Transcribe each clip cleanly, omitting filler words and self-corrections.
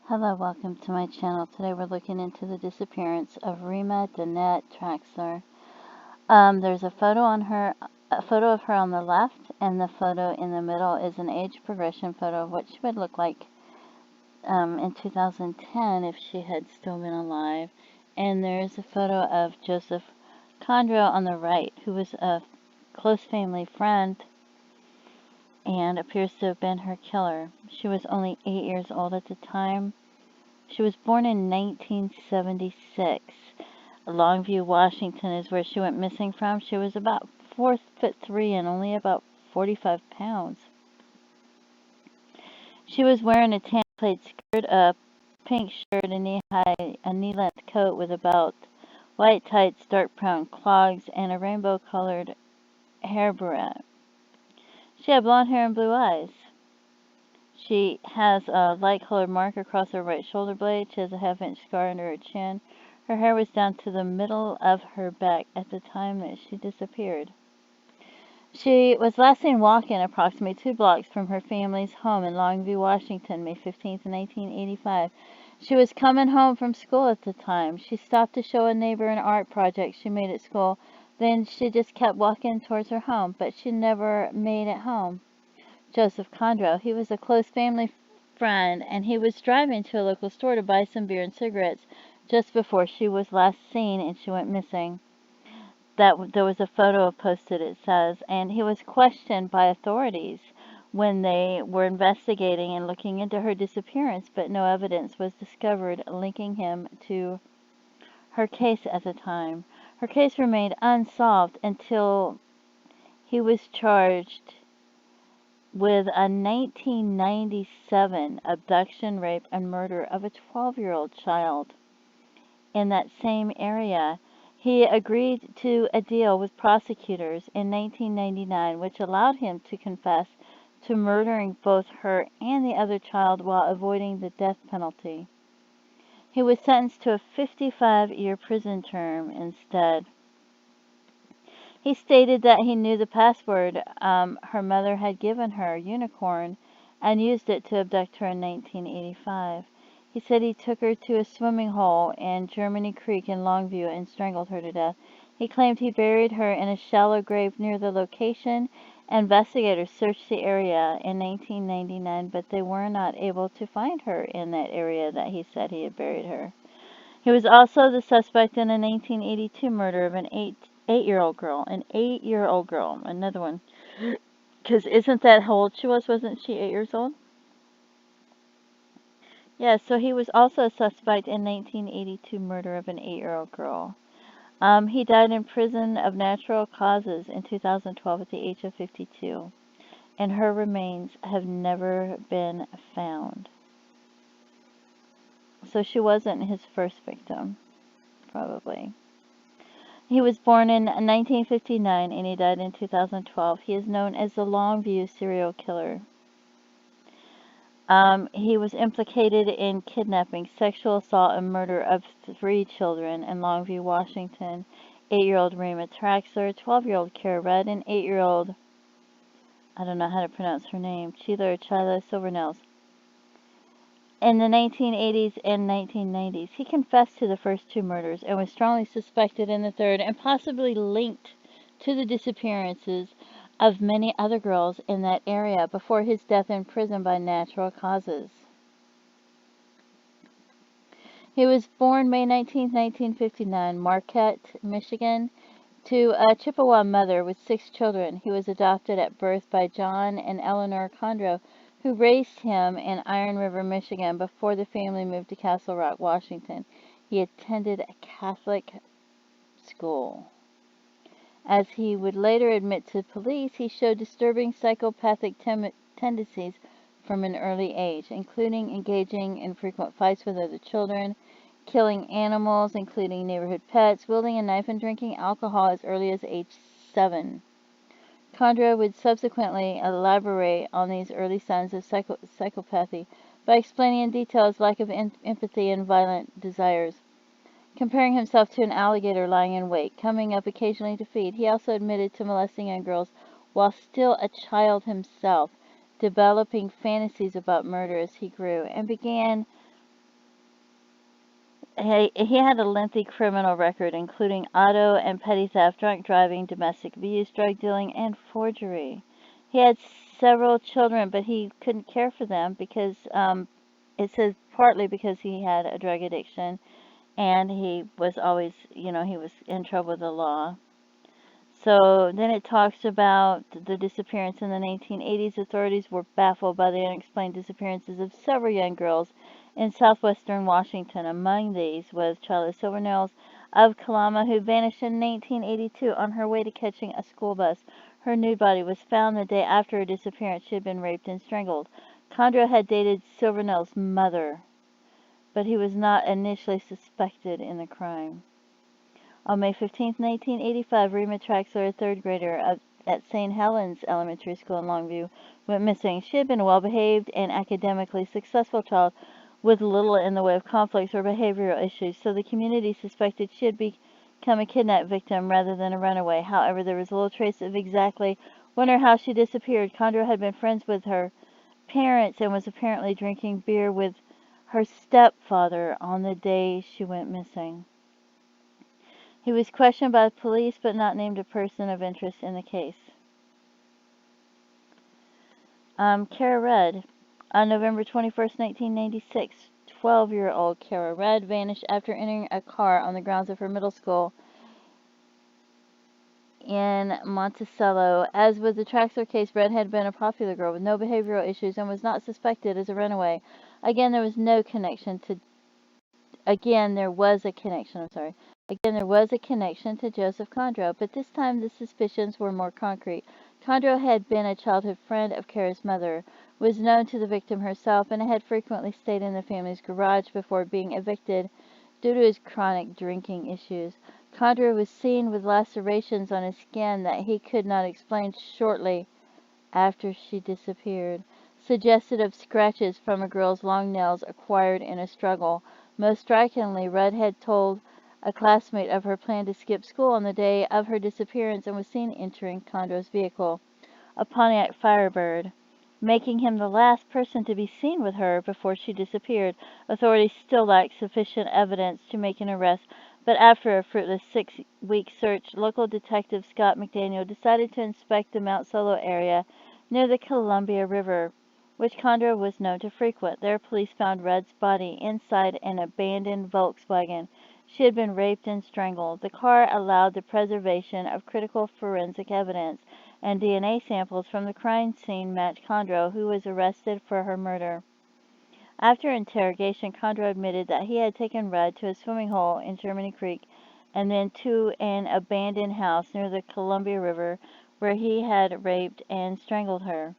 Hello, welcome to my channel. Today we're looking into the disappearance of Rima Danette Traxler. There's a photo of her on the left, and the photo in the middle is an age progression photo of what she would look like in 2010 if she had still been alive. And there's a photo of Joseph Kondro on the right, who was a close family friend and appears to have been her killer. She was only 8 years old at the time. She was born in 1976. Longview, Washington is where she went missing from. She was about 4'3" and only about 45 pounds. She was wearing a tan plaid skirt, a pink shirt, a knee-length coat with about white tights, dark brown clogs, and a rainbow-colored hair barrette. She had blonde hair and blue eyes. She has a light-colored mark across her right shoulder blade. She has a half-inch scar under her chin. Her hair was down to the middle of her back at the time that she disappeared. She was last seen walking approximately 2 blocks from her family's home in Longview, Washington, May 15, 1985. She was coming home from school at the time. She stopped to show a neighbor an art project she made at school. Then she just kept walking towards her home, but she never made it home. Joseph Kondro. He was a close family friend, and he was driving to a local store to buy some beer and cigarettes just before she was last seen and she went missing. There was a photo posted, it says, and he was questioned by authorities when they were investigating and looking into her disappearance, but no evidence was discovered linking him to her case at the time. Her case remained unsolved until he was charged with a 1997 abduction, rape, and murder of a 12-year-old child in that same area. He agreed to a deal with prosecutors in 1999, which allowed him to confess to murdering both her and the other child while avoiding the death penalty. He was sentenced to a 55-year prison term instead. He stated that he knew the password her mother had given her, Unicorn, and used it to abduct her in 1985. He said he took her to a swimming hole in Germany Creek in Longview and strangled her to death. He claimed he buried her in a shallow grave near the location. Investigators searched the area in 1999, but they were not able to find her in that area that he said he had buried her. He was also the suspect in a 1982 murder of an eight-year-old girl. Another one. Because isn't that how old she was? Wasn't she 8 years old? Yeah, so he was also a suspect in 1982 murder of an 8-year-old girl. He died in prison of natural causes in 2012 at the age of 52, and her remains have never been found. So she wasn't his first victim, probably. He was born in 1959 and he died in 2012. He is known as the Longview serial killer. He was implicated in kidnapping, sexual assault, and murder of 3 children in Longview, Washington. 8-year-old Rima Traxler, 12-year-old Kara Red, and 8-year-old, I don't know how to pronounce her name, Chila Silvernails. In the 1980s and 1990s, he confessed to the first 2 murders and was strongly suspected in the third and possibly linked to the disappearances of many other girls in that area before his death in prison by natural causes. He was born May 19, 1959, Marquette, Michigan, to a Chippewa mother with 6 children. He was adopted at birth by John and Eleanor Kondro, who raised him in Iron River, Michigan, before the family moved to Castle Rock, Washington. He attended a Catholic school. As he would later admit to police, he showed disturbing psychopathic tendencies from an early age, including engaging in frequent fights with other children, killing animals, including neighborhood pets, wielding a knife, and drinking alcohol as early as age 7. Kondro would subsequently elaborate on these early signs of psychopathy by explaining in detail his lack of empathy and violent desires, comparing himself to an alligator lying in wait, coming up occasionally to feed. He also admitted to molesting young girls while still a child himself, developing fantasies about murder as he grew, and began He had a lengthy criminal record, including auto and petty theft, drunk driving, domestic abuse, drug dealing, and forgery. He had several children, but he couldn't care for them because it says partly because he had a drug addiction and he was always, he was in trouble with the law. So then it talks about the disappearance in the 1980s. Authorities were baffled by the unexplained disappearances of several young girls in southwestern Washington. Among these was Charlotte Silvernails of Kalama, who vanished in 1982 on her way to catching a school bus. Her nude body was found the day after her disappearance. She had been raped and strangled. Kondro had dated Silvernail's mother, but he was not initially suspected in the crime. On May 15, 1985, Rima Traxler, a third grader at St. Helens Elementary School in Longview, went missing. She had been a well-behaved and academically successful child with little in the way of conflicts or behavioral issues, so the community suspected she had become a kidnap victim rather than a runaway. However, there was little trace of exactly when or how she disappeared. Kondro had been friends with her parents and was apparently drinking beer with her stepfather on the day she went missing. He was questioned by police but not named a person of interest in the case. Kara Rudd. On November 21st, 1996, 12-year-old Kara Rudd vanished after entering a car on the grounds of her middle school in Monticello. As with the Traxler case, Rudd had been a popular girl with no behavioral issues and was not suspected as a runaway. Again, there was a connection to Joseph Kondro, but this time the suspicions were more concrete. Kondro had been a childhood friend of Kara's mother, was known to the victim herself, and had frequently stayed in the family's garage before being evicted due to his chronic drinking issues. Kondro was seen with lacerations on his skin that he could not explain shortly after she disappeared, suggested of scratches from a girl's long nails acquired in a struggle. Most strikingly, Rudd had told a classmate of her plan to skip school on the day of her disappearance and was seen entering Kondro's vehicle, a Pontiac Firebird, making him the last person to be seen with her before she disappeared. Authorities still lacked sufficient evidence to make an arrest, but after a fruitless 6-week search, local detective Scott McDaniel decided to inspect the Mount Solo area near the Columbia River, which Kondro was known to frequent. There, police found Rudd's body inside an abandoned Volkswagen. She had been raped and strangled. The car allowed the preservation of critical forensic evidence, and DNA samples from the crime scene matched Kondro, who was arrested for her murder. After interrogation, Kondro admitted that he had taken Rudd to a swimming hole in Germany Creek and then to an abandoned house near the Columbia River where he had raped and strangled her.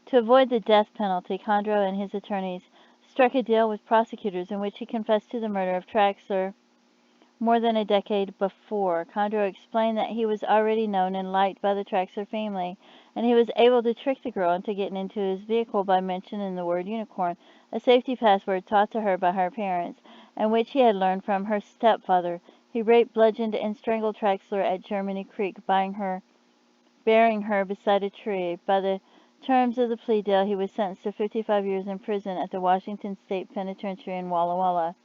To avoid the death penalty, Kondro and his attorneys struck a deal with prosecutors in which he confessed to the murder of Traxler more than a decade before. Kondro explained that he was already known and liked by the Traxler family, and he was able to trick the girl into getting into his vehicle by mentioning the word unicorn, a safety password taught to her by her parents, and which he had learned from her stepfather. He raped, bludgeoned, and strangled Traxler at Germany Creek, burying her beside a tree. By the terms of the plea deal, he was sentenced to 55 years in prison at the Washington State Penitentiary in Walla Walla.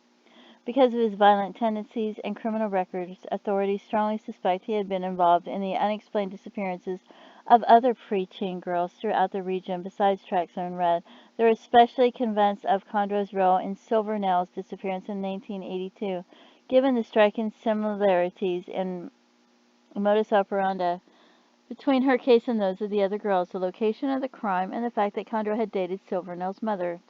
Because of his violent tendencies and criminal records, authorities strongly suspect he had been involved in the unexplained disappearances of other preteen girls throughout the region besides Traxler and Rudd. They were especially convinced of Kondro's role in Silvernail's disappearance in 1982, given the striking similarities in modus operandi between her case and those of the other girls, the location of the crime, and the fact that Kondro had dated Silvernail's mother.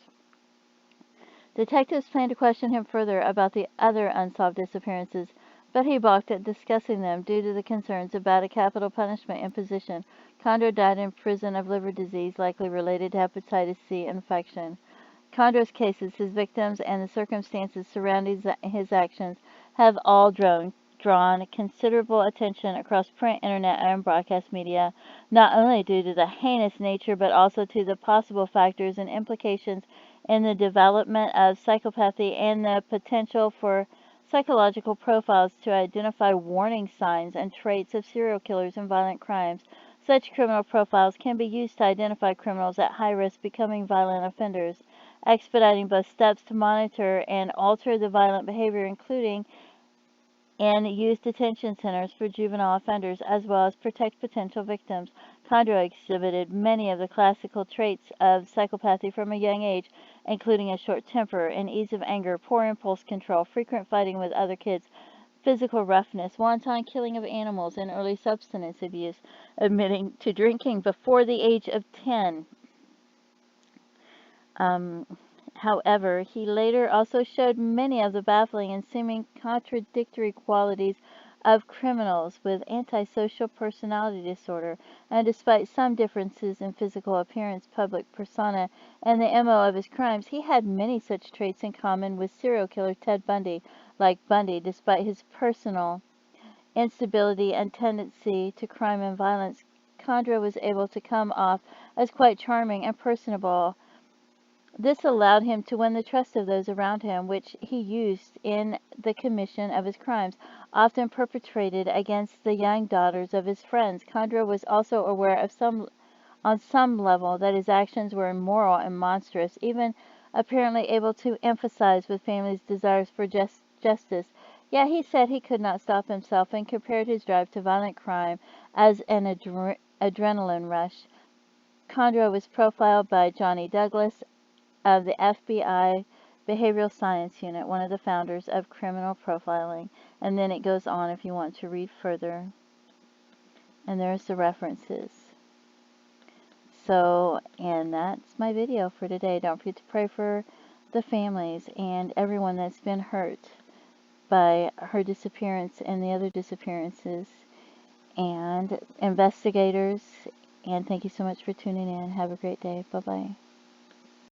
Detectives planned to question him further about the other unsolved disappearances, but he balked at discussing them due to the concerns about a capital punishment imposition. Kondro died in prison of liver disease, likely related to hepatitis C infection. Kondro's cases, his victims, and the circumstances surrounding his actions have all drawn considerable attention across print, internet, and broadcast media, not only due to the heinous nature but also to the possible factors and implications in the development of psychopathy and the potential for psychological profiles to identify warning signs and traits of serial killers and violent crimes. Such criminal profiles can be used to identify criminals at high risk becoming violent offenders. expediting both steps to monitor and alter the violent behavior, including in youth detention centers for juvenile offenders, as well as protect potential victims. Kondro exhibited many of the classical traits of psychopathy from a young age, including a short temper, an ease of anger, poor impulse control, frequent fighting with other kids, physical roughness, wanton killing of animals, and early substance abuse, admitting to drinking before the age of 10. Um, However, he later also showed many of the baffling and seeming contradictory qualities of criminals with antisocial personality disorder, and despite some differences in physical appearance, public persona, and the MO of his crimes, he had many such traits in common with serial killer Ted Bundy. Like Bundy, despite his personal instability and tendency to crime and violence, Kondro was able to come off as quite charming and personable. This allowed him to win the trust of those around him, which he used in the commission of his crimes, often perpetrated against the young daughters of his friends. Kondro was also aware of on some level that his actions were immoral and monstrous, even apparently able to emphasize with families' desires for justice. Yet he said he could not stop himself and compared his drive to violent crime as an adrenaline rush. Kondro was profiled by Johnny Douglas of the FBI Behavioral Science Unit, one of the founders of criminal profiling. And then it goes on if you want to read further. And there's the references. So, and that's my video for today. Don't forget to pray for the families and everyone that's been hurt by her disappearance and the other disappearances, and investigators. And thank you so much for tuning in. Have a great day. Bye-bye.